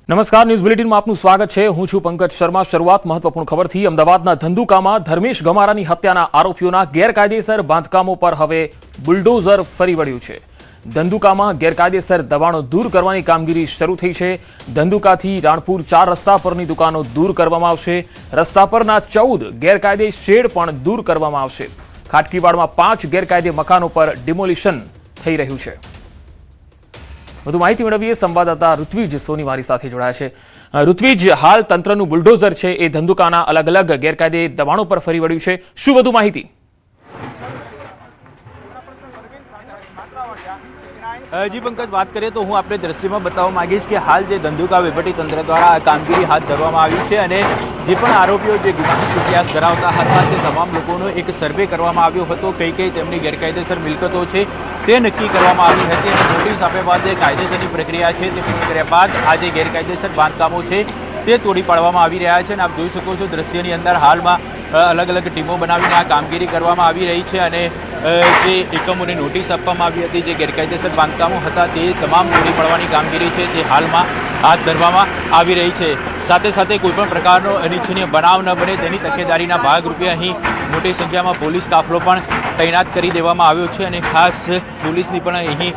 નમસ્કાર, ન્યૂઝ બુલેટિનમાં આપનું સ્વાગત છે। હું છું પંકજ શર્મા। શરૂઆત મહત્વપૂર્ણ ખબરથી। અમદાવાદના ધંધુકામાં ધર્મેશ ગમારાની હત્યાના આરોપીઓના ગેરકાયદેસર બાંધકામો પર હવે બુલડોઝર ફરી વળ્યું છે। ધંધુકામાં ગેરકાયદેસર દબાણો દૂર કરવાની કામગીરી શરૂ થઈ છે। ધંધુકાથી રાણપુર 4 રસ્તા પરની દુકાનો દૂર કરવામાં આવશે। રસ્તા પરના 14 ગેરકાયદે શેડ પણ દૂર કરવામાં આવશે। ખાટકીવાડમાં 5 ગેરકાયદે મકાનો પર ડિમોલિશન થઈ રહ્યું છે। વધુ માહિતી મેળવીએ સંવાદદાતા ઋત્વિજ સોની મારી સાથે જોડાયા છે। ઋત્વિજ, હાલ તંત્રનું બુલડોઝર છે એ ધંધુકાના અલગ અલગ ગેરકાયદે દબાણો પર ફરી વળ્યું છે, શું વધુ માહિતી? જી પંકજ, વાત કરીએ તો હું આપણે દ્રશ્યમાં બતાવવા માંગીશ કે હાલ જે ધંધુકા વહીવટીતંત્ર દ્વારા આ કામગીરી હાથ ધરવામાં આવી છે અને જે પણ આરોપીઓ જે ગુનાહિત ઇતિહાસ ધરાવતા હતા તે તમામ લોકોનો એક સર્વે કરવામાં આવ્યો હતો। કઈ કઈ તેમની ગેરકાયદેસર મિલકતો છે તે નક્કી કરવામાં આવી હતી અને નોટિસ આપ્યા બાદ જે કાયદેસરની પ્રક્રિયા છે તે પૂરી કર્યા બાદ આ જે ગેરકાયદેસર બાંધકામો છે તે તોડી પાડવામાં આવી રહ્યા છે। અને આપ જોઈ શકો છો દ્રશ્યની અંદર હાલમાં અલગ અલગ ટીમો બનાવીને આ કામગીરી કરવામાં આવી રહી છે અને જે એકમોને નોટિસ આપવામાં આવી હતી જે ગેરકાયદેસર બાંધકામો હતા તે તમામ તોડી પાડવાની કામગીરી છે તે હાલમાં હાથ ધરવામાં આવી રહી છે। સાથે સાથે કોઈપણ પ્રકારનો અનિચ્છનીય બનાવ ન બને તેની તકેદારીના ભાગરૂપે અહીં મોટી સંખ્યામાં પોલીસ કાફલો પણ તૈનાત કરી દેવામાં આવ્યો છે અને ખાસ પોલીસની પણ અહીં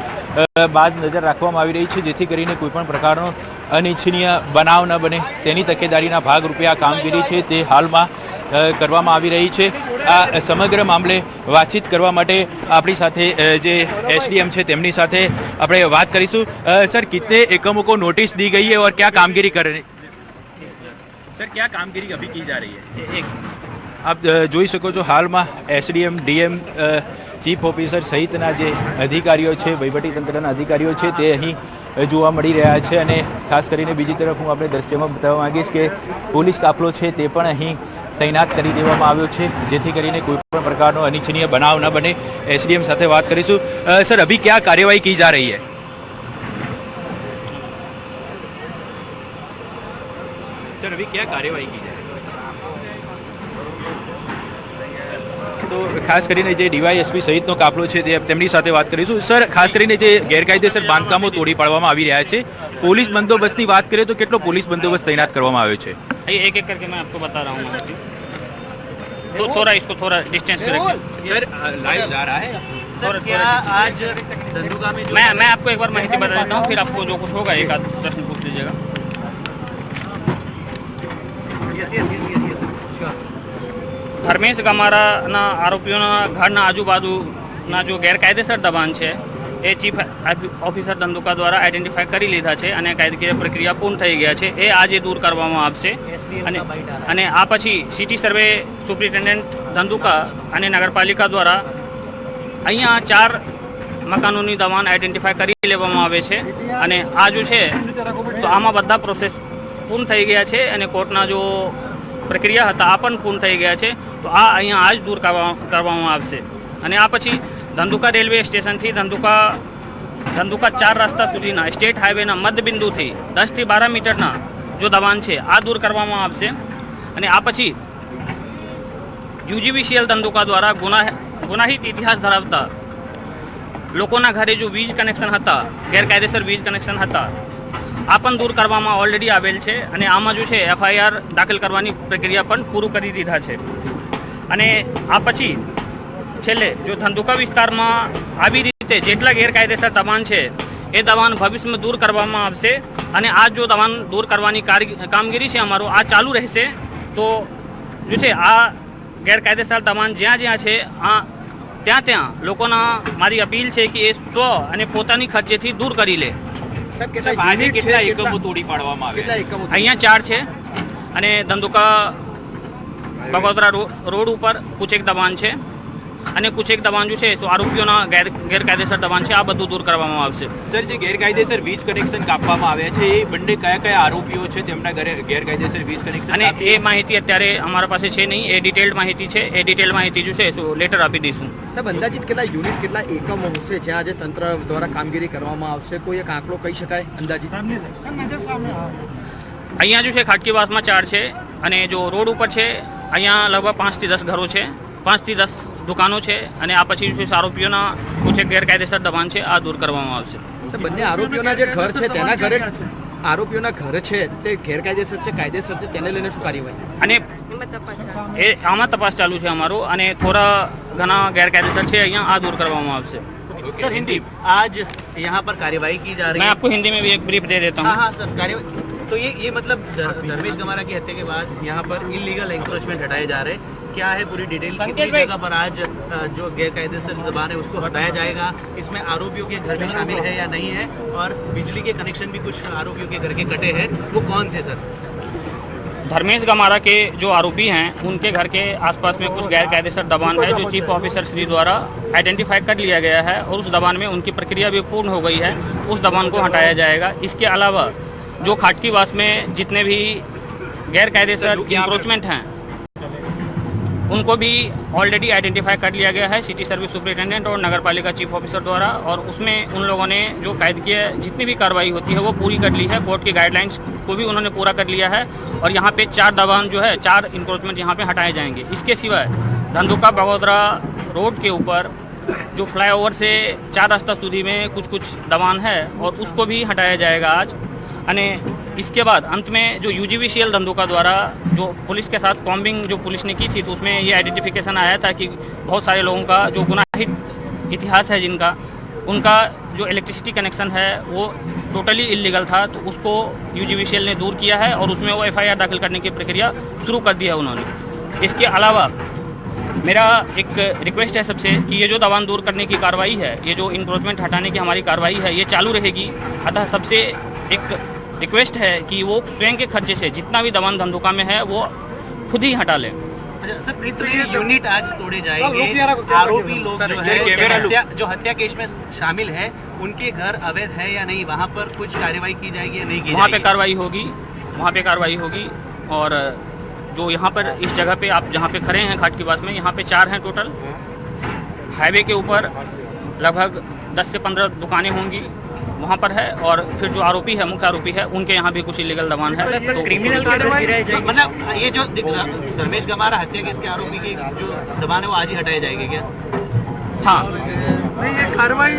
બાદ નજર રાખવામાં આવી રહી છે જેથી કરીને કોઈપણ પ્રકારનો અનિચ્છનીય બનાવ ન બને તેની તકેદારીના ભાગરૂપે આ કામગીરી છે તે હાલમાં કરવામાં આવી રહી છે। આ સમગ્ર મામલે વાતચીત કરવા માટે આપણી સાથે જે એસડીએમ છે તેમની સાથે આપણે વાત કરીશું। સર, कितने एकमों को नोटिस दी गई है और क्या कामगिरी कर रहे हैं? सर, क्या कामगिरी अभी की जा रही है? આપ જોઈ શકો છો હાલમાં એસડીએમ, ડીએમ, ચીફ ઓફિસર સહિતના જે અધિકારીઓ છે, વહીવટીતંત્રના અધિકારીઓ છે તે અહીં જોવા મળી રહ્યા છે અને ખાસ કરીને બીજી તરફ હું આપણે દ્રશ્યમાં બતાવવા માંગીશ કે પોલીસ કાફલો છે તે પણ અહીં તૈનાત કરી દેવામાં આવ્યો છે જેથી કરીને કોઈ પણ પ્રકારનો અનિચ્છનીય બનાવ ન બને। એસડીએમ સાથે વાત કરીશું। સર, અભી क्या कार्यवाही की जा रही है? सर, अभी क्या कार्यवाही की जा रही है? તો ખાસ કરીને જે ડીવાયએસપી સહિતનો કાફલો છે તેમની સાથે વાત કરીશું। સર, ખાસ કરીને જે ગેરકાયદેસર બાંધકામો તોડી પાડવામાં આવી રહ્યા છે, પોલીસ બંદોબસ્તની વાત કરીએ તો કેટલો પોલીસ બંદોબસ્ત તૈનાત કરવામાં આવ્યો છે? एक एक करके मैं आपको बता रहा हूँ। तो थोड़ा इसको थोड़ा डिस्टेंस पे रखिए। सर, लाइव जा रहा है सर, क्या आज धंधुका में मैं आपको एक बार माहिती बता देता हूँ, फिर आपको जो कुछ होगा एक आध प्रश्न पूछ लीजिएगा। ધર્મેશ ગમારાના આરોપીઓના ઘરના આજુબાજુના જો ગેરકાયદેસર દબાણ છે એ ચીફ ઓફિસર ધંધુકા દ્વારા આઈડેન્ટિફાઈ કરી લીધા છે અને કાયદેકીય પ્રક્રિયા પૂર્ણ થઈ ગયા છે। એ આજે દૂર કરવામાં આવશે અને આ પછી સિટી સર્વે સુપ્રિન્ટેન્ડન્ટ ધંધુકા અને નગરપાલિકા દ્વારા અહીંયા 4 મકાનોની દબાણ આઈડેન્ટિફાઈ કરી લેવામાં આવે છે અને આ જો છે તો આમાં બધા પ્રોસેસ પૂર્ણ થઈ ગયા છે અને કોર્ટના જો પ્રક્રિયા હતા આ પણ પૂર્ણ થઈ ગયા છે। તો આ અહીંયા આજ દૂર કરવામાં આવશે અને આ પછી ધંધુકા રેલવે સ્ટેશનથી ધંધુકા 4 રસ્તા સુધીના સ્ટેટ હાઈવેના મધ્યબિંદુથી 10 થી 12 મીટરના જો દબાણ છે આ દૂર કરવામાં આવશે અને આ પછી યુજીવીસીએલ ધંધુકા દ્વારા ગુનાહિત ઇતિહાસ ધરાવતા લોકોના ઘરે જો વીજ કનેક્શન હતા, ગેરકાયદેસર વીજ કનેક્શન હતા, આ પણ દૂર કરવામાં ઓલરેડી આવેલ છે અને આમાં જો છે એફઆઈઆર દાખલ કરવાની પ્રક્રિયા પણ પૂરું કરી દીધા છે। અને આ પછી છેલ્લે જો ધંધુકા વિસ્તારમાં આવી રીતે જેટલા ગેરકાયદેસર દબાણ છે એ દબાણ ભવિષ્યમાં દૂર કરવામાં આવશે અને આ જો દબાણ દૂર કરવાની કામગીરી છે અમારું આ ચાલુ રહેશે। તો જો છે આ ગેરકાયદેસર દબાણ જ્યાં છે ત્યાં લોકોના મારી અપીલ છે કે એ સ્વ અને પોતાની ખર્ચેથી દૂર કરી લે। આજે કેટલા એકમો તોડી પાડવામાં આવ્યા? અહીંયા 4 છે અને ધંધુકા બગોદરા રોડ ઉપર કુછ એક દબાણ છે અને કુછ એક દબાણ જો છે તો આરોપીઓના ગેરકાયદેસર દબાણ છે આ બધું દૂર કરવામાં આવશે। સર, જે ગેરકાયદેસર વીજ કનેક્શન કાપવામાં આવ્યા છે એ બંને કયા આરોપીઓ છે તેમના ગેરકાયદેસર વીજ કનેક્શન? અને એ માહિતી અત્યારે અમારા પાસે છે નહીં, એ ડિટેલ્ડ માહિતી છે, એ ડિટેલ માહિતી જો છે તો લેટર આપી દઈશું। સાહેબ, અંદાજિત કેટલા યુનિટ, કેટલા એકમો હશે જ્યાં આજે તંત્ર દ્વારા કામગીરી કરવામાં આવશે? કોઈ એક આંકડો કહી શકાય અંદાજિત? અહીંયા જો છે ખાટકીવાસમાં 4 છે અને જો રોડ ઉપર છે અહીંયા લગભગ 5 થી 10 ઘરો છે, 5 થી 10 દુકાનો છે અને આ પછી આરોપીઓના કુછ ગેરકાયદેસર દબાણ છે આ દૂર કરવામાં આવશે। બંને આરોપીઓના જે ઘર છે તેના ઘરે આરોપીઓના ઘર છે તે ગેરકાયદેસર છે કાયદેસર છે તેને લઈને શું કાર્યવાહી? અને એ આમાં તપાસ ચાલુ છે અમારું, અને થોડા ઘણા ગેરકાયદેસર છે અહીંયા આ દૂર કરવામાં આવશે. सर हिंदी आज यहाँ पर कार्यवाही की जा रही मैं है. आपको हिंदी में भी एक ब्रीफ दे देता हूँ. हाँ हाँ सर कार्यवाही तो ये मतलब धर्मेश गमारा की हत्या के बाद यहाँ पर इलीगल एंक्रोचमेंट हटाए जा रहे हैं. क्या है पूरी डिटेल? कितनी जगह पर आज जो गैरकायदेसर दबान है उसको हटाया जाएगा? इसमें आरोपियों के घर में शामिल है या नहीं है? और बिजली के कनेक्शन भी कुछ आरोपियों के घर के कटे हैं, वो कौन थे सर? धर्मेश गमारा के जो आरोपी हैं उनके घर के आसपास में कुछ गैरकायदेसर दबान है जो चीफ ऑफिसर श्री द्वारा आइडेंटिफाई कर लिया गया है, और उस दबान में उनकी प्रक्रिया भी पूर्ण हो गई है. उस दबान को हटाया जाएगा. इसके अलावा जो खाटकीवास में जितने भी गैरकायदेसर इंक्रोचमेंट हैं उनको भी ऑलरेडी आइडेंटिफाई कर लिया गया है सिटी सर्विस सुपरिटेंडेंट और नगर पालिका चीफ ऑफिसर द्वारा, और उसमें उन लोगों ने जो कायदे जितनी भी कार्रवाई होती है वो पूरी कर ली है. कोर्ट की गाइडलाइंस को भी उन्होंने पूरा कर लिया है, और यहाँ पे 4 दबान जो है 4 इंक्रोचमेंट यहाँ पे हटाए जाएंगे. इसके सिवाय धंधुका बगोदरा रोड के ऊपर जो फ्लाईओवर से 4 रास्ता सुधी में कुछ दबान है और उसको भी हटाया जाएगा आज. અને इसके बाद अंत में जो UGVCL धंधुका द्वारा जो पुलिस के साथ कॉम्बिंग जो पुलिस ने की थी तो उसमें ये आइडेंटिफिकेशन आया था कि बहुत सारे लोगों का जो गुनाहित इतिहास है जिनका उनका जो इलेक्ट्रिसिटी कनेक्शन है वो टोटली इलीगल था, तो उसको UGVCL ने दूर किया है और उसमें वो FIR दाखिल करने की प्रक्रिया शुरू कर दी है उन्होंने. इसके अलावा मेरा एक रिक्वेस्ट है सबसे कि ये जो दबान दूर करने की कार्रवाई है, ये जो इंक्रोचमेंट हटाने की हमारी कार्रवाई है, ये चालू रहेगी. अतः सबसे एक रिक्वेस्ट है कि वो स्वयं के खर्चे से जितना भी दबान धंधुका में है वो खुद ही हटा लें. अच्छा सर, नहीं तो ये यूनिट आज तोड़े जाएंगे. आरोपी लोग जो है जो हत्या केस में शामिल है उनके घर अवैध है या नहीं, वहाँ पर कुछ कार्रवाई की जाएगी या नहीं की वहाँ पे जाएगी? वहाँ पे कार्रवाई होगी. और जो यहाँ पर इस जगह पे आप जहाँ पे खड़े हैं खाटकीवास में, यहाँ पे 4 हैं टोटल. हाईवे के ऊपर लगभग 10 से 15 दुकानें होंगी वहाँ पर है, और फिर जो आरोपी है मुख्य आरोपी है उनके यहाँ भी कुछ इलीगल दबान है. तो क्रिमिनल कार्रवाई मतलब ये जो धर्मेश गमारा हत्या केस के आरोपी के जो दबान है वो आज ही हटाए जाएंगे क्या? हाँ, नहीं, ये कार्रवाई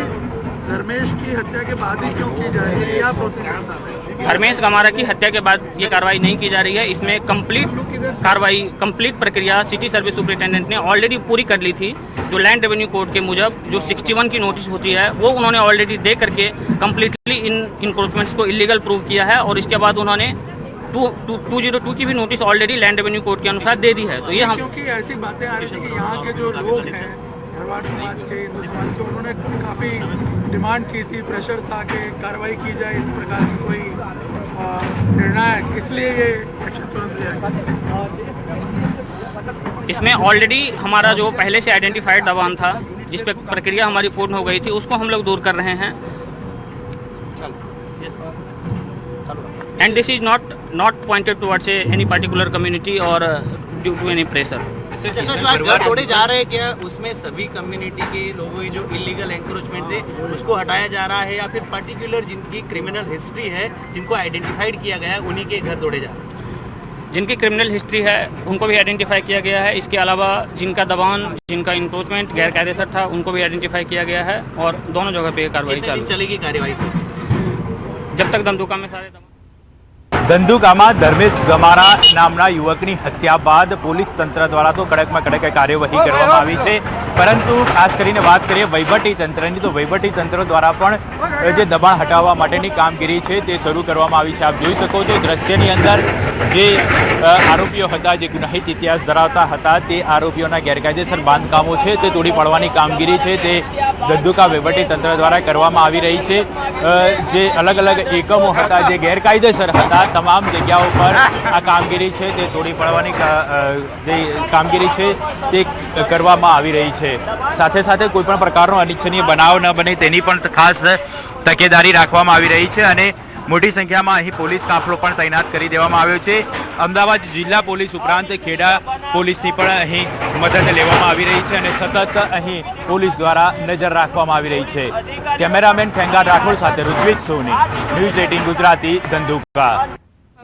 धर्मेश की हत्या के बाद ही क्यों की जा रही है, या प्रोसीजर था? धर्मेश गमारा की हत्या के बाद ये कार्रवाई नहीं की जा रही है. इसमें कंप्लीट प्रक्रिया सिटी सर्विस सुपरिटेंडेंट ने ऑलरेडी पूरी कर ली थी. जो लैंड रेवेन्यू कोड के मुजब जो 61 की नोटिस होती है वो उन्होंने ऑलरेडी दे करके कम्प्लीटली इन इंक्रोचमेंट्स को इलीगल प्रूव किया है, और इसके बाद उन्होंने 202 की भी notice already land revenue code के अनुसार दे दी है. तो ये हम क्योंकि ऐसी बातें आ रही थी कि यहाँ के जो लोग हैं भरवाड़ समाज के, हिंदू समाज के, उन्होंने काफ़ी डिमांड की थी, प्रेशर था कि कार्रवाई की जाए, इस प्रकार की कोई निर्णायक, इसलिए ये एक्शन तुरंत लिया गया. इसमें ऑलरेडी हमारा जो पहले से आइडेंटिफाइड दबान था जिस पे प्रक्रिया हमारी पूर्ण हो गई थी उसको हम लोग दूर कर रहे हैं. And this is not pointed towards any particular community और ड्यू टू एनी प्रेशर. जो आज घर तोड़े जा रहे हैं क्या उसमें सभी कम्युनिटी के लोगों की जो इलीगल एंक्रोचमेंट थे उसको हटाया जा रहा है, या फिर पर्टिकुलर जिनकी क्रिमिनल हिस्ट्री है जिनको आइडेंटिफाइड किया गया है उन्हीं के घर तोड़े जा रहे हैं? जिनकी क्रिमिनल हिस्ट्री है उनको भी आइडेंटिफाई किया गया है. इसके अलावा जिनका दबान जिनका इंक्रोचमेंट गैरकायदेसर था उनको भी आइडेंटिफाई किया गया है, और दोनों जगह पे कार्रवाई कितने दिन चालू चलेगी कार्यवाही सर? जब तक धंधुका में सारे ધંધુકામાં ધર્મેશ ગમારા નામના યુવકની હત્યા બાદ પોલીસ તંત્ર દ્વારા તો કડકમાં કડક કાર્યવાહી કરવામાં આવી છે, પરંતુ ખાસ કરીને વાત કરીએ વહીવટી તંત્રની તો વહીવટી તંત્ર દ્વારા પણ જે દબાણ હટાવવા માટેની કામગીરી છે તે શરૂ કરવામાં આવી છે. આપ જોઈ શકો છો દ્રશ્યની અંદર જે આરોપીઓ હતા, જે ગુનાહિત ઇતિહાસ ધરાવતા હતા, તે આરોપીઓના ગેરકાયદેસર બાંધકામો છે તે તોડી પાડવાની કામગીરી છે તે ધંધુકા વહીવટી તંત્ર દ્વારા કરવામાં આવી રહી છે. જે અલગ અલગ એકમો હતા જે ગેરકાયદેસર હતા તમામ જગ્યાઓ પર આ કામગીરી છે તે તોડી પાડવાની જે કામગીરી છે તે કરવામાં આવી રહી છે. સાથે સાથે કોઈપણ પ્રકારનો અનિચ્છનીય બનાવ ન બને તેની પણ ખાસ તકેદારી રાખવામાં આવી રહી છે, અને મોટી સંખ્યામાં અહીં પોલીસ કાફલો પણ તૈનાત કરી દેવામાં આવ્યો છે. અમદાવાદ જિલ્લા પોલીસ ઉપરાંત ખેડા પોલીસની પણ અહીં મદદ લેવામાં આવી રહી છે, અને સતત અહીં પોલીસ દ્વારા નજર રાખવામાં આવી રહી છે. કેમેરામેન ઠેંગાર રાઠોડ સાથે ઋત્વિજ સોની, ન્યૂઝ 18 ગુજરાતી, ધંધુકા.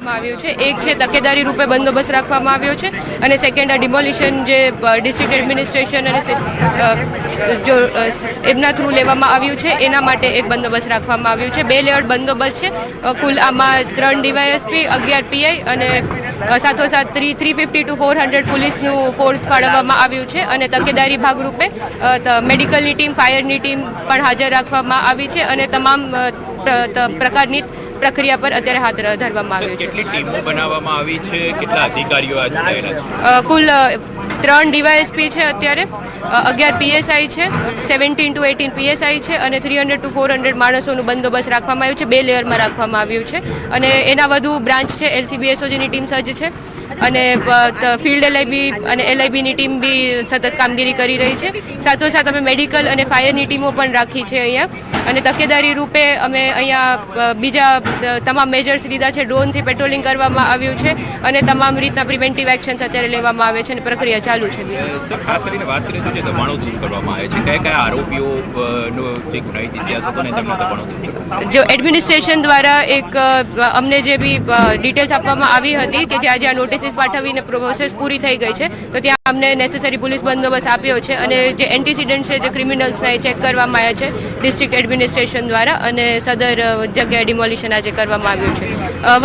આવ્યું છે. એક છે તકેદારી રૂપે બંદોબસ્ત રાખવામાં આવ્યો છે અને સેકન્ડ આ ડિમોલિશન જે ડિસ્ટ્રિક્ટ એડમિનિસ્ટ્રેશન અને જો એમના થ્રુ લેવામાં આવ્યું છે એના માટે એક બંદોબસ્ત રાખવામાં આવ્યું છે. 2 લેયર બંદોબસ્ત છે. કુલ આમાં 3 ડીવાયએસપી 11 પીઆઈ અને સાથોસાથ 350 to 400 પોલીસનું ફોર્સ ફાળવવામાં આવ્યું છે અને તકેદારી ભાગરૂપે મેડિકલની ટીમ, ફાયરની ટીમ પણ હાજર રાખવામાં આવી છે અને તમામ પ્રકારની પ્રક્રિયા પર અત્યારે હાથ ધરવામાં આવ્યું છે. કેટલી ટીમો બનાવવામાં આવી છે, કેટલા અધિકારીઓ આ જોડાયેલા છે? કુલ 3 ડીવાયએસપી છે અત્યારે, 11 પીએસઆઈ છે, 17 to 18 પીએસઆઈ છે અને 300 to 400 માણસોનું બંદોબસ્ત રાખવામાં આવ્યું છે. 2 લેયરમાં રાખવામાં આવ્યું છે અને એના વધુ બ્રાન્ચ છે. એલસીબી એસઓજીની ટીમ સજ્જ છે અને ફિલ્ડ એલઆઈબી અને એલઆઈબીની ટીમ બી સતત કામગીરી કરી રહી છે. સાથોસાથ અમે મેડિકલ અને ફાયરની ટીમો પણ રાખી છે અહીંયા અને તકેદારી રૂપે અમે અહીંયા બીજા તમામ મેજર્સ લીધા છે. ડ્રોનથી પેટ્રોલિંગ કરવામાં આવ્યું છે અને તમામ રીતના પ્રિવેન્ટિવ એક્શન્સ અત્યારે લેવામાં આવે છે અને પ્રક્રિયા ચાલુ છે. સર, ખાસ કરીને વાત કરીએ તો જે દબાણો દૂર કરવામાં આવે છે, કયા કયા આરોપીઓનો જે ગુનાહિત ઇતિહાસ હતો ને તેમના દબાણો દૂર? જો એડમિનિસ્ટ્રેશન દ્વારા એક અમને જે બી ડિટેલ્સ આપવામાં આવી હતી કે જ્યાં જ્યાં નોટિસીસ પાઠવીને પ્રોસેસ પૂરી થઈ ગઈ છે તો ત્યાં અમને નેસેસરી પોલીસ બંદોબસ્ત આપ્યો છે અને જે એન્ટીસિડન્ટ છે જે ક્રિમિનલ્સના એ ચેક કરવામાં આવ્યા છે ડિસ્ટ્રિક્ટ એડમિનિસ્ટ્રેશન દ્વારા અને સદર જગ્યાએ ડિમોલિશન આજે કરવામાં આવ્યું છે.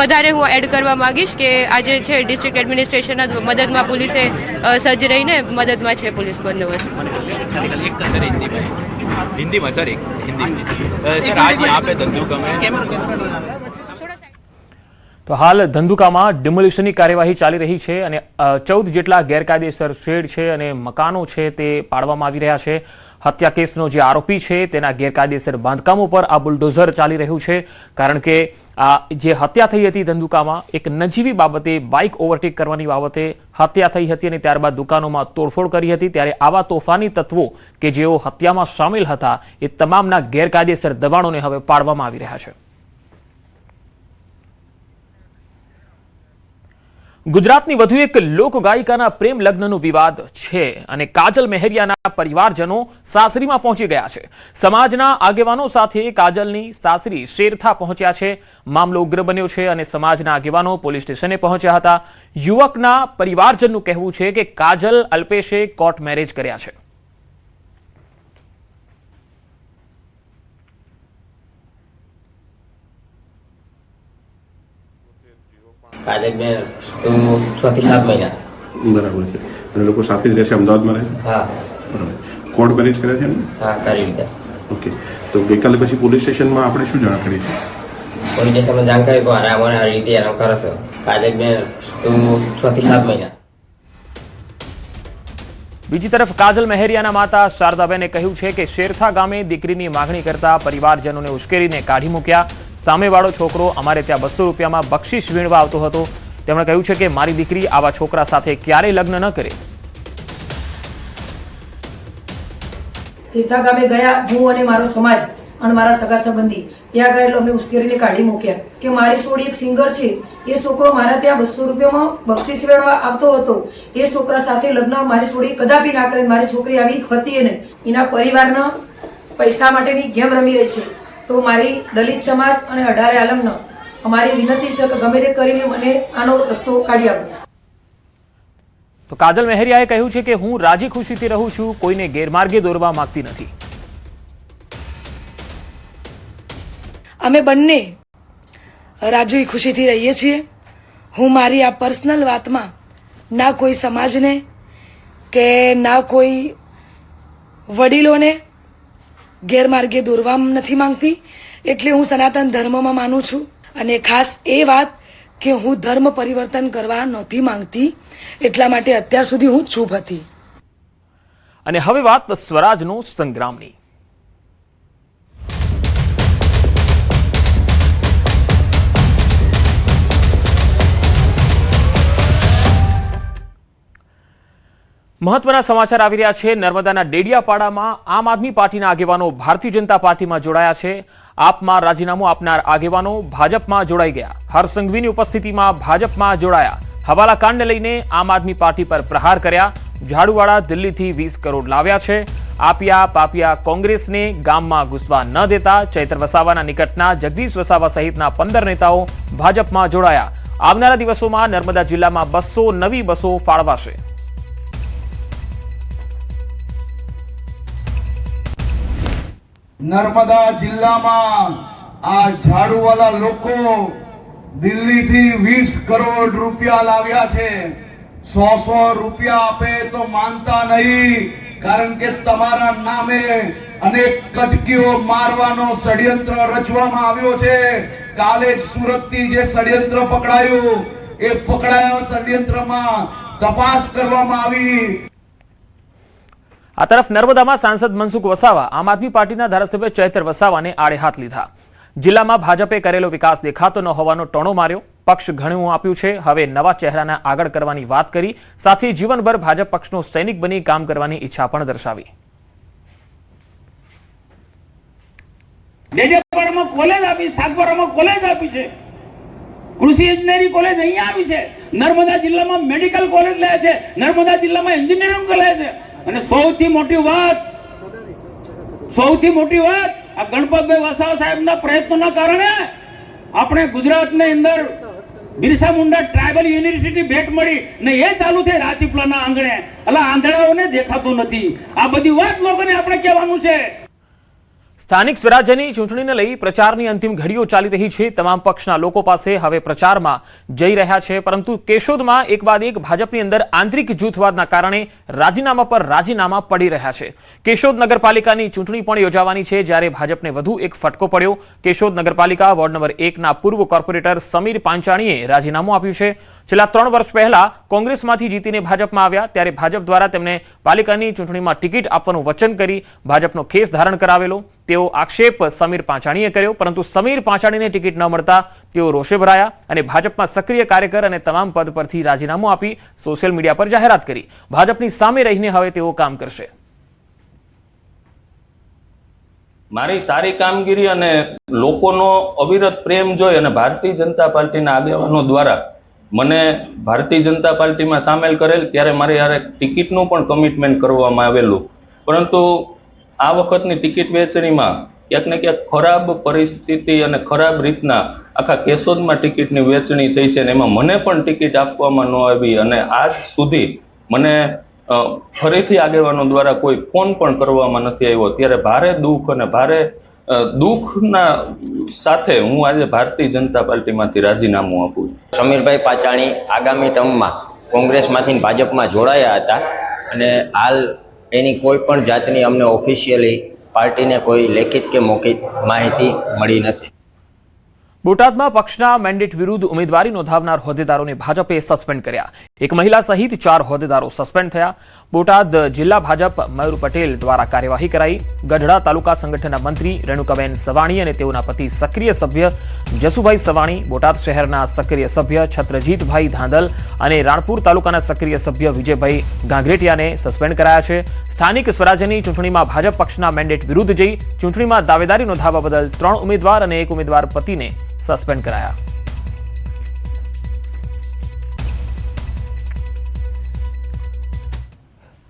વધારે હું એડ કરવા માંગીશ કે આજે છે ડિસ્ટ્રિક્ટ એડમિનિસ્ટ્રેશનના મદદમાં પોલીસે સજ્જ રહીને મદદમાં છે પોલીસ બંદોબસ્ત. हिंदी में सर, सर आज यहाँ पे धंधुका में તો હાલ ધંધુકામાં ડિમોલિશનની કાર્યવાહી ચાલી રહી છે અને 14 જેટલા ગેરકાયદેસર શેડ છે અને મકાનો છે તે પાડવામાં આવી રહ્યા છે. હત્યા કેસનો જે આરોપી છે તેના ગેરકાયદેસર બાંધકામો પર આ બુલડોઝર ચાલી રહ્યું છે કારણ કે આ જે હત્યા થઈ હતી ધંધુકામાં એક નજીવી બાબતે બાઇક ઓવરટેક કરવાની બાબતે હત્યા થઈ હતી અને ત્યારબાદ દુકાનોમાં તોડફોડ કરી હતી. ત્યારે આવા તોફાની તત્વો કે જેઓ હત્યામાં સામેલ હતા એ તમામના ગેરકાયદેસર દબાણોને હવે પાડવામાં આવી રહ્યા છે. ગુજરાતની વધુ એક લોકગાયિકાના પ્રેમ લગ્નનો વિવાદ છે અને કાજલ મહેરિયાના પરિવારજનો સાસરીમાં પહોંચી ગયા છે. સમાજના આગેવાનો સાથે કાજલની સાસરી શેરથા પહોંચ્યા છે. મામલો ઉગ્ર બન્યો છે અને સમાજના આગેવાનો પોલીસ સ્ટેશને પહોંચ્યા હતા. યુવકના પરિવારજનનું કહેવું છે કે કાજલ અલ્પેશે કોર્ટ મેરેજ કર્યા છે. કાજલબેન તો 6 થી 7 મહિના. બરાબર છે. અને લોકો સાથે જ રહેશે, અમદાવાદમાં રહે? હા. બરાબર. કોર્ટ મેરેજ કર્યા છે ને? હા, કરી લીધા. ઓકે. તો ગઈકાલે પછી પોલીસ સ્ટેશનમાં આપણે શું જાણ કરી? પોલીસ સ્ટેશનમાં જાણ કરી કે મને આ રીતે આરામ કરે છે. કાજલબેન તો 6 થી 7 મહિના. બીજી તરફ કાજલ મહેરિયાના માતા શારદાબેને કહ્યું છે કે શેરથા ગામે દીકરીની માગણી કરતા પરિવારજનોને ઉશ્કેરીને કાઢી મૂક્યા. સામેવાળો છોકરો અમારે ત્યાં 200 રૂપિયામાં બક્ષિસ વીણવા આવતો હતો. તેમણે કહ્યું છે કે મારી દીકરી આવા છોકરા સાથે ક્યારેય લગ્ન ન કરે. શેરથા ગામે ગયા હું અને મારો સમાજ અને મારા સગા સંબંધી ત્યાં ગયા એટલે અમને ઉશ્કેરીને કાઢી મૂક્યા કે મારી છોડી એક સિંગર છે, એ છોકરો મારા ત્યાં 200 રૂપિયામાં બક્ષિસ વેણવા આવતો હતો. એ છોકરા સાથે લગ્ન મારી છોડી કદાપી ના કરે. મારી છોકરી આવી હતી નહીં. એના પરિવારના પૈસા માટેની ગેમ રમી રહી છે. તો મારી દલિત સમાજ અને 18 આલમનો અમારી વિનંતી છે કે ગમે તે કરીને મને આનો રસ્તો કાઢી આપો. તો કાજલ મહેરિયાએ કહ્યું છે કે હું રાજી ખુશીથી રહું છું, કોઈને ગેરમાર્ગે દોરવા માંગતી નથી. અમે બંને રાજી ખુશીથી રહીએ છીએ. હું મારી આ પર્સનલ વાતમાં ના કોઈ સમાજને કે ના કોઈ વડીલોને ગેરમાર્ગે દોરવા નથી માંગતી. એટલે હું સનાતન ધર્મમાં માનું છું અને ખાસ એ વાત કે હું ધર્મ પરિવર્તન કરવા નથી માંગતી, એટલા માટે અત્યાર સુધી હું ચૂપ હતી. અને હવે વાત સ્વરાજનો સંગ્રામની. મહત્વના સમાચાર આવી રહ્યા છે. નર્મદાના ડેડિયાપાડામાં આમ આદમી પાર્ટીના આગેવાનો ભારતીય જનતા પાર્ટીમાં જોડાયા છે. આપમાં રાજીનામું આપનાર આગેવાનો ભાજપમાં જોડાઈ ગયા. હર્ષ સંઘવીની ઉપસ્થિતિમાં ભાજપમાં જોડાયા. હવાલા કાંડને લઈને આમ આદમી પાર્ટી પર પ્રહાર કર્યા. ઝાડુવાળા દિલ્હીથી 20 કરોડ લાવ્યા છે. આપિયા પાપિયા કોંગ્રેસને ગામમાં ઘૂસવા ન દેતા ચૈત્ર વસાવાના નિકટના જગદીશ વસાવા સહિતના 15 નેતાઓ ભાજપમાં જોડાયા. આવનારા દિવસોમાં નર્મદા જિલ્લામાં 200 નવી બસો ફાળવાશે. નર્મદા જિલ્લામાં આ ઝાડુવાલા લોકો દિલ્હીથી 20 કરોડ રૂપિયા લાવ્યા છે. 100 રૂપિયા આપે તો માનતા નહીં, કારણ કે તમારા નામે અનેક કટકીઓ મારવાનો ષડયંત્ર રચવામાં આવ્યો છે. કાલે જ સુરતથી જે ષડયંત્ર પકડાયું એ પકડાયા ષડયંત્રમાં તપાસ કરવામાં આવી. આ તરફ નર્મદામાં સાંસદ મનસુખ વસાવા આમ આદમી પાર્ટીના ધારાસભ્ય ચૈતર વસાવાને આડે હાથ લીધા. જિલ્લામાં ભાજપે કરેલો વિકાસ દેખાતો ન હોવાનો ટોણો માર્યો. પક્ષ ઘણું આપ્યું છે, હવે નવા ચહેરાને આગળ કરવાની વાત કરી. સાથે જીવનભર ભાજપ પક્ષનો સૈનિક બની કામ કરવાની ઈચ્છા પણ દર્શાવી. ડેડિયાપાડામાં કોલેજ આપી, સાગબારામાં કોલેજ આપી છે, કૃષિ એન્જિનિયરિંગ કોલેજ અહીંયા આવી છે, નર્મદા જિલ્લામાં મેડિકલ કોલેજ લે છે, નર્મદા જિલ્લામાં એન્જિનિયરિંગ કોલેજ છે. અને સૌથી મોટી વાત આ ગણપતભાઈ વસાવા સાહેબના પ્રયત્નોના કારણે આપણે ગુજરાતની અંદર બિરસા મુંડા ટ્રાઇબલ યુનિવર્સિટી ભેટ મળી ને એ ચાલુ થઈ રાજપીપળાના આંગણે. એટલે આંધળાઓને દેખાતું નથી. આ બધી વાત લોકોને આપણે કહેવાનું છે. સ્થાનિક સ્વરાજ્યની ચૂંટણીને લઈ પ્રચારની અંતિમ ઘડીઓ ચાલી રહી છે. તમામ પક્ષના લોકો પાસે હવે પ્રચારમાં જઈ રહ્યા છે, પરંતુ કેશોદમાં એક બાદ એક ભાજપની અંદર આંતરિક જૂથવાદના કારણે રાજીનામા પર રાજીનામા પડી રહ્યા છે. કેશોદ નગરપાલિકાની ચૂંટણી પણ યોજાવાની છે, જ્યારે ભાજપને વધુ એક ફટકો પડ્યો. કેશોદ નગરપાલિકા વોર્ડ નંબર 1ના પૂર્વ કોર્પોરેટર સમીર પાંચાણીએ રાજીનામું આપ્યું છે. છેલ્લા 3 વર્ષ પહેલા કોંગ્રેસમાંથી જીતીને ભાજપમાં આવ્યા, ત્યારે ભાજપ દ્વારા તેમને પાલિકાની ચૂંટણીમાં ટિકિટ આપવાનું વચન કરી ભાજપનો ખેસ ધારણ કરાવેલો. તેઓ આક્ષેપ સમીર પાંચાણીએ કર્યો, પરંતુ સમીર પાંચાણીને ટિકિટ ન મળતા તેઓ રોષે ભરાયા અને ભાજપમાં સક્રિય કાર્યકર અને તમામ પદ પરથી રાજીનામું આપી સોશિયલ મીડિયા પર જાહેરાત કરી. ભાજપની સામે રહીને હવે તેઓ કામ કરશે. મારી સારી કામગીરી અને લોકોનો અવિરત પ્રેમ જોઈ અને ભારતીય જનતા પાર્ટીના આગેવાનો દ્વારા મને ભારતીય જનતા પાર્ટીમાં સામેલ કરેલ, ત્યારે મારી યારે ટિકિટનું પણ કમિટમેન્ટ કરવામાં આવેલું. પરંતુ આ વખતની ટિકિટ વેચણીમાં ક્યાંક ને ક્યાંક ખરાબ પરિસ્થિતિ અને ખરાબ રીતના આખા કેશોદમાં ટિકિટની વેચણી થઈ છે, અને એમાં મને પણ ટિકિટ આપવામાં ન આવી. અને આજ સુધી મને ફરીથી આગેવાનો દ્વારા કોઈ ફોન પણ કરવામાં નથી આવ્યો. ત્યારે ભારે દુઃખ અને ભારે દુઃખના સાથે હું આજે ભારતીય જનતા પાર્ટીમાંથી રાજીનામું આપું છું. સમીરભાઈ પાંચાણી આગામી ટર્મમાં કોંગ્રેસમાંથી ભાજપમાં જોડાયા હતા, અને હાલ એની કોઈ પણ જાતની અમને ઓફિશિયલી પાર્ટીને કોઈ લેખિત કે મૌખિક માહિતી મળી નથી. બોટાદમાં પક્ષના મેન્ડેટ વિરુદ્ધ ઉમેદવારી નોંધાવનાર હોદ્દેદારોને ભાજપે સસ્પેન્ડ કર્યા. એક મહિલા સહિત 4 હોદ્દેદારો સસ્પેન્ડ થયા. બોટાદ જિલ્લા ભાજપ મયુર પટેલ દ્વારા કાર્યવાહી કરાઈ. ગઢડા તાલુકા સંગઠનના મંત્રી રેણુકાબેન સવાણી અને તેઓના પતિ સક્રિય સભ્ય જસુભાઈ સવાણી, બોટાદ શહેરના સક્રિય સભ્ય છત્રજીતભાઈ ધાંધલ અને રાણપુર તાલુકાના સક્રિય સભ્ય વિજયભાઈ ગાંગરેટિયાને સસ્પેન્ડ કરાયા છે. સ્થાનિક સ્વરાજ્યની ચૂંટણીમાં ભાજપ પક્ષના મેન્ડેટ વિરુદ્ધ જઈ ચૂંટણીમાં દાવેદારી નોંધાવવા બદલ 3 ઉમેદવાર અને 1 ઉમેદવાર પતિને સસ્પેન્ડ કરાયા.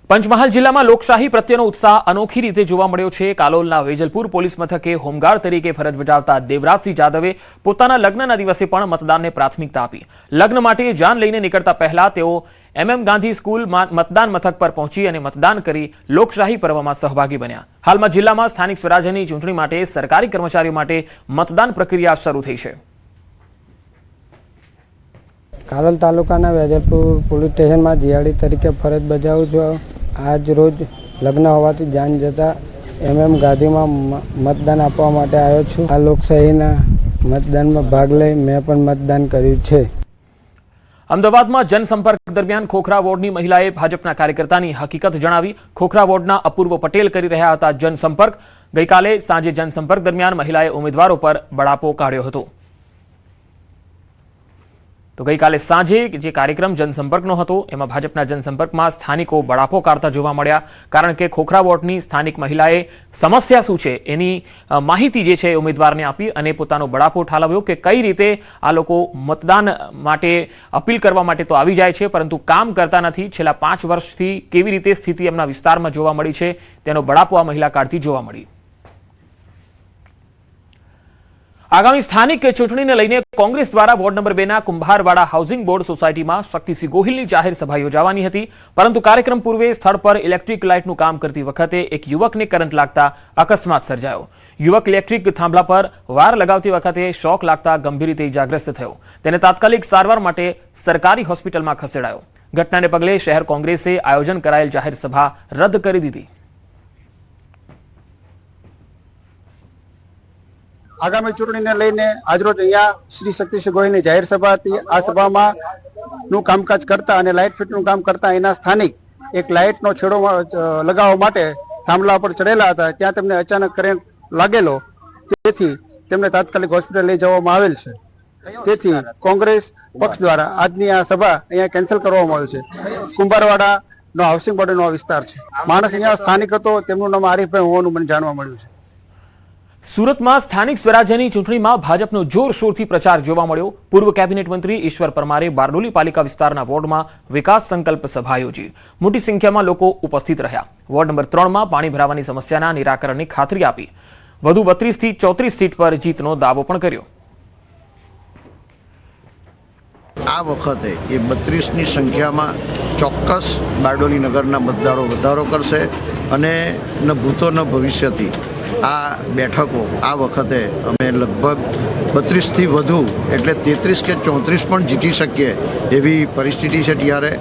પંચમહાલ જિલ્લામાં લોકશાહી પ્રત્યેનો ઉત્સાહ અનોખી રીતે જોવા મળ્યો છે. કાલોલના વેજલપુર પોલીસ મથકે હોમગાર્ડ તરીકે ફરજ બજાવતા દેવરાજસિંહ જાદવે પોતાના લગ્નના દિવસે પણ મતદાનને પ્રાથમિકતા આપી. લગ્ન માટે જાન લઈને નીકળતા પહેલા તેઓ ગાંધી સ્કૂલ મતદાન મથક પર પહોંચી અને મતદાન કરી લોકશાહી પર્વમાં સહભાગી બન્યા. હાલમાં જિલ્લામાં સ્થાનિક સ્વરાજ્યની ચૂંટણી માટે સરકારી કર્મચારીઓ માટે મતદાન પ્રક્રિયા શરૂ થઈ છે. કાલોલ તાલુકાના વેજલપુર પોલીસ સ્ટેશનમાં જીઆરડી તરીકે ફરજ બજાવું છું. આજ રોજ લગ્ન હોવાથી જાન જતા ગાંધીમાં મતદાન આપવા માટે આવ્યો છું. આ લોકશાહીના મતદાનમાં ભાગ લઈ મેં પણ મતદાન કર્યું છે. અમદાવાદમાં જનસંપર્ક દરમિયાન ખોખરા વોર્ડની મહિલાએ ભાજપના કાર્યકર્તાની હકીકત જણાવી. ખોખરા વોર્ડના અપૂર્વ પટેલ કરી રહ્યા હતા જનસંપર્ક. ગઈકાલે સાંજે જનસંપર્ક દરમિયાન મહિલાએ ઉમેદવારો પર બળાપો કાઢ્યો હતો. તો ગઈકાલે સાંજે જે કાર્યક્રમ જનસંપર્કનો હતો એમાં ભાજપના જનસંપર્કમાં સ્થાનિકો બળાપો કાઢતા જોવા મળ્યા, કારણ કે ખોખરા વોર્ડની સ્થાનિક મહિલાએ સમસ્યા શું છે એની માહિતી જે છે ઉમેદવારને આપી અને પોતાનો બળાપો ઠાલવ્યો કે કઈ રીતે આ લોકો મતદાન માટે અપીલ કરવા માટે તો આવી જાય છે, પરંતુ કામ કરતા નથી. છેલ્લા 5 વર્ષથી કેવી રીતે સ્થિતિ એમના વિસ્તારમાં જોવા મળી છે તેનો બળાપો આ મહિલા કાઢતી જોવા મળી. આગામી સ્થાનિક ચૂંટણીને લઈને કોંગ્રેસ દ્વારા વોર્ડ નંબર 2 ના કુંભારવાડા હાઉસિંગ બોર્ડ સોસાયટીમાં શક્તિસિંહ ગોહિલની જાહેર સભા યોજાવાની હતી, પરંતુ કાર્યક્રમ પૂર્વે સ્થળ પર ઇલેક્ટ્રિક લાઇટનું કામ કરતી વખતે એક યુવકને કરંટ લાગતા અકસ્માત સર્જાયો. યુવક ઇલેક્ટ્રિક થાંભલા પર વાર લગાવતી વખતે શોક લાગતા ગંભીર રીતે ઇજાગ્રસ્ત થયો. તેને તાત્કાલિક સારવાર માટે સરકારી હોસ્પિટલમાં ખસેડાયો. ઘટનાને પગલે શહેર કોંગ્રેસે આયોજન કરાયેલ જાહેર સભા રદ કરી દીધી. આગામી ચૂંટણીને લઈને આજરોજ અહીંયા શ્રી શક્તિસિંહ ગોહિલની જાહેર સભા હતી. આ સભામાં નું કામકાજ કરતા અને લાઇટ ફિટનું કામ કરતા એના સ્થાનિક એક લાઇટનો છેડો લગાવવા માટે થાંભલા પર ચડેલા હતા. ત્યાં તેમને અચાનક કરંટ લાગેલો, તેથી તેમને તાત્કાલિક હોસ્પિટલ લઈ જવામાં આવેલ છે. તેથી કોંગ્રેસ પક્ષ દ્વારા આજની આ સભા અહીંયા કેન્સલ કરવામાં આવી છે. કુંભારવાડા નો હાઉસિંગ બોર્ડનો વિસ્તાર છે. માણસ અહીંયા સ્થાનિક હતો, તેમનું નામ આરીફભાઈ હોવાનું મને જાણવા મળ્યું છે. સુરતમાં સ્થાનિક સ્વરાજ્યની ચૂંટણીમાં ભાજપનો જોરશોરથી પ્રચાર જોવા મળ્યો. પૂર્વ કેબિનેટ મંત્રી ઈશ્વર પરમારે બારડોલી પાલિકા વિસ્તારના વોર્ડમાં વિકાસ સંકલ્પ સભા યોજી. મોટી સંખ્યામાં લોકો ઉપસ્થિત રહ્યા. વોર્ડ નંબર 3માં પાણી ભરાવાની સમસ્યાના નિરાકરણની ખાતરી આપી. વધુ 32 થી 34 સીટ પર જીતનો દાવો પણ કર્યો. આ વખતે એ 32ની સંખ્યામાં ચોક્કસ બારડોલી નગરના મતદારો વધારો કરશે અને ન ભૂતો ન ભવિષ્યથી આ બેઠકો આ વખતે અમે લગભગ 32થી વધુ એટલે 33 કે 34 પણ જીતી શકીએ એવી પરિસ્થિતિ છે. ત્યારે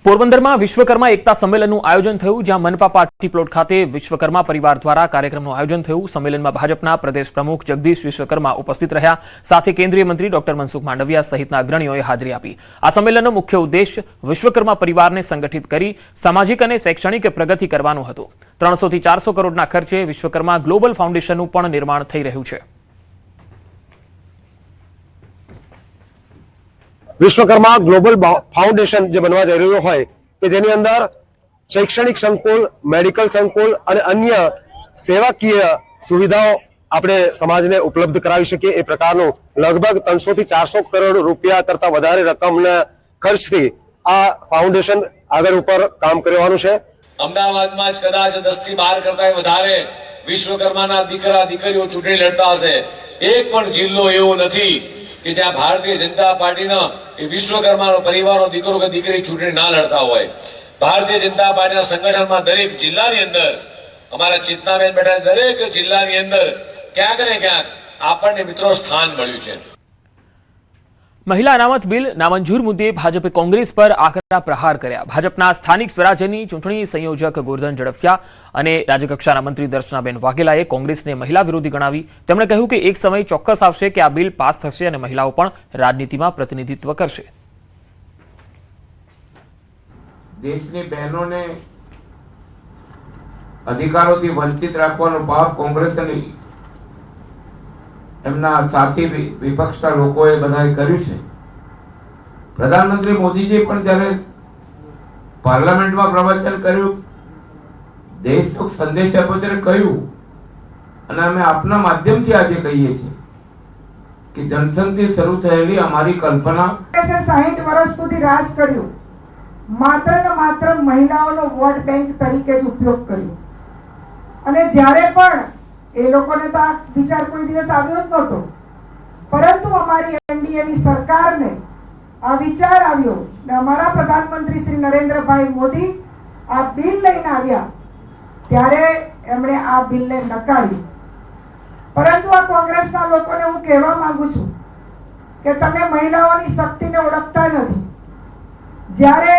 પોરબંદરમાં વિશ્વકર્મા એકતા સંમેલનનું આયોજન થયું, જ્યાં મનપા પાર્ટી પ્લોટ ખાતે વિશ્વકર્મા પરિવાર દ્વારા કાર્યક્રમનું આયોજન થયું. સંમેલનમાં ભાજપના પ્રદેશ પ્રમુખ જગદીશ વિશ્વકર્મા ઉપસ્થિત રહ્યા, સાથે કેન્દ્રીય મંત્રી ડોક્ટર મનસુખ માંડવિયા સહિતના અગ્રણીઓએ હાજરી આપી. આ સંમેલનનો મુખ્ય ઉદ્દેશ વિશ્વકર્મા પરિવારને સંગઠિત કરી સામાજિક અને શૈક્ષણિક પ્રગતિ કરવાનો હતો. 300 થી 400 કરોડના ખર્ચે વિશ્વકર્મા ગ્લોબલ ફાઉન્ડેશનનું પણ નિર્માણ થઈ રહ્યું છે. વિશ્વકર્મા ગ્લોબલ ફાઉન્ડેશન જે બનવા જઈ રહ્યું હોય કે જેની અંદર શૈક્ષણિક સંકુલ, મેડિકલ સંકુલ અને અન્ય સેવાકીય સુવિધાઓ આપણે સમાજને ઉપલબ્ધ કરાવી શકીએ એ પ્રકારનું લગભગ 300 થી 400 કરોડ રૂપિયા કરતા વધારે રકમના ખર્ચથી આ ફાઉન્ડેશન આગળ ઉપર કામ કરવાનું છે. અમદાવાદમાં જ કદાચ 10 થી 12 કરતા વધારે વિશ્વકર્માના દીકરા દીકરીઓ ચૂંટણી લડતા હશે. એક પણ જિલ્લો એવો નથી કે જ્યાં ભારતીય જનતા પાર્ટીના એ વિશ્વકર્માનો પરિવારનો દીકરો કે દીકરી ચૂંટણી ના લડતા હોય. ભારતીય જનતા પાર્ટીના સંગઠનમાં દરેક જિલ્લાની અંદર અમારા ચેતનાબેન બેઠા દરેક જિલ્લાની અંદર ક્યાંક ને ક્યાંક આપણને મિત્રો સ્થાન મળ્યું છે. મહિલા અનામત બિલ નામંજૂર મુદ્દે ભાજપે કોંગ્રેસ પર આકરા પ્રહાર કર્યા. ભાજપના સ્થાનિક સ્વરાજ્યની ચૂંટણી સંયોજક ગોરધન ઝડફિયા અને રાજ્યકક્ષાના મંત્રી દર્શનાબેન વાઘેલાએ કોંગ્રેસને મહિલા વિરોધી ગણાવી. તેમણે કહ્યું કે એક સમય ચોક્કસ આવશે કે આ બિલ પાસ થશે અને મહિલાઓ પણ રાજનીતિમાં પ્રતિનિધિત્વ કરશે. દેશની બહેનોને અધિકારોથી વંચિત રાખવાનો ભાવ કોંગ્રેસ અને એમના સાથી વિપક્ષના લોકોએ બધાએ કર્યું છે. પ્રધાનમંત્રી મોદીજી પણ જ્યારે પાર્લામેન્ટમાં પ્રવચન કર્યું, દેશનો સંદેશ આપ્યો ત્યારે કહ્યું, અને અમે આપના માધ્યમથી આજે કહીએ છીએ કે જનસંઘથી શરૂ થયેલી અમારી કલ્પના 60 વર્ષ સુધી રાજ કર્યું, માત્ર ને માત્ર મહિલાઓનો વોટ બેંક તરીકે જ ઉપયોગ કર્યો. અને જ્યારે પણ એ લોકોને તો આ વિચાર કોઈ દિવસ આવ્યો જ નહોતો, પરંતુ અમારી એનડીએની સરકારને આ વિચાર આવ્યો ને અમારા પ્રધાનમંત્રી શ્રી નરેન્દ્રભાઈ મોદી આ બિલ લઈને આવ્યા ત્યારે એમણે આ બિલને નકારી. પરંતુ આ કોંગ્રેસના લોકોને હું કહેવા માંગુ છું કે તમે મહિલાઓની શક્તિને ઓળખતા નથી. જ્યારે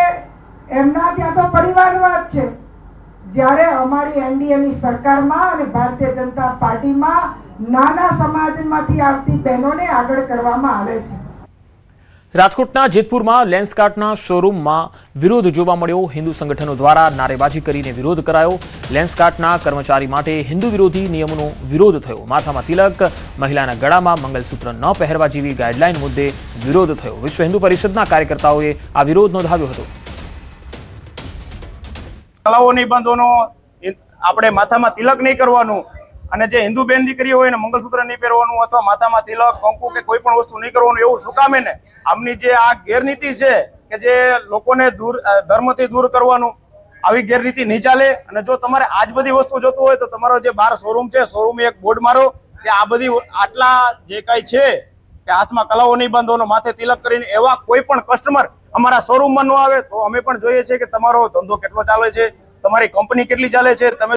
એમના ત્યાં તો પરિવારવાદ છે, જ્યારે અમારી એનડીએની સરકારમાં અને ભારતીય જનતા પાર્ટીમાં નાના સમાજમાંથી આવતી બહેનોને આગળ કરવામાં આવે છે. રાજકોટના જેતપુરમાં લેન્સકાર્ટના શોરૂમમાં વિરોધ જોવા મળ્યો. હિન્દુ સંગઠનો દ્વારા નારેબાજી કરીને વિરોધ કરાયો. લેન્સકાર્ટના કર્મચારી માટે હિન્દુ વિરોધી નિયમોનો વિરોધ થયો. માથામાં તિલક, મહિલાના ગળામાં મંગલસૂત્ર ન પહેરવા જેવી ગાઈડલાઈન મુદ્દે વિરોધ થયો. વિશ્વ હિન્દુ પરિષદના કાર્યકર્તાઓએ આ વિરોધ નોંધાવ્યો હતો. કલાઓ નિબંધોનો આપણે માથામાં તિલક નહીં કરવાનું અને જે હિન્દુ બેન દીકરી હોય ને મંગલસૂત્ર નહીં પહેરવાનું અથવા માથામાં તિલક, કંકુ કે કોઈ પણ વસ્તુ નહીં કરવાનું એવું શું કામે ને? આમની જે આ ગેરનીતિ છે કે જે લોકોને ધર્મથી દૂર કરવાનું, આવી ગેરનીતિ નહીં ચાલે. અને જો તમારે આજ બધી વસ્તુ જોતું હોય તો તમારો જે 12 શોરૂમ છે, શોરૂમે એક બોર્ડ મારો કે આ બધી આટલા જે કઈ છે કે હાથમાં કલાઓ નહીં બાંધવાનો, માથે તિલક કરીને એવા કોઈ પણ કસ્ટમર અમારા શોરૂમમાં ન આવે તો અમે પણ જોઈએ છીએ કે તમારો ધંધો કેટલો ચાલે છે, તમારી કંપની કેટલી ચાલે છે, તમે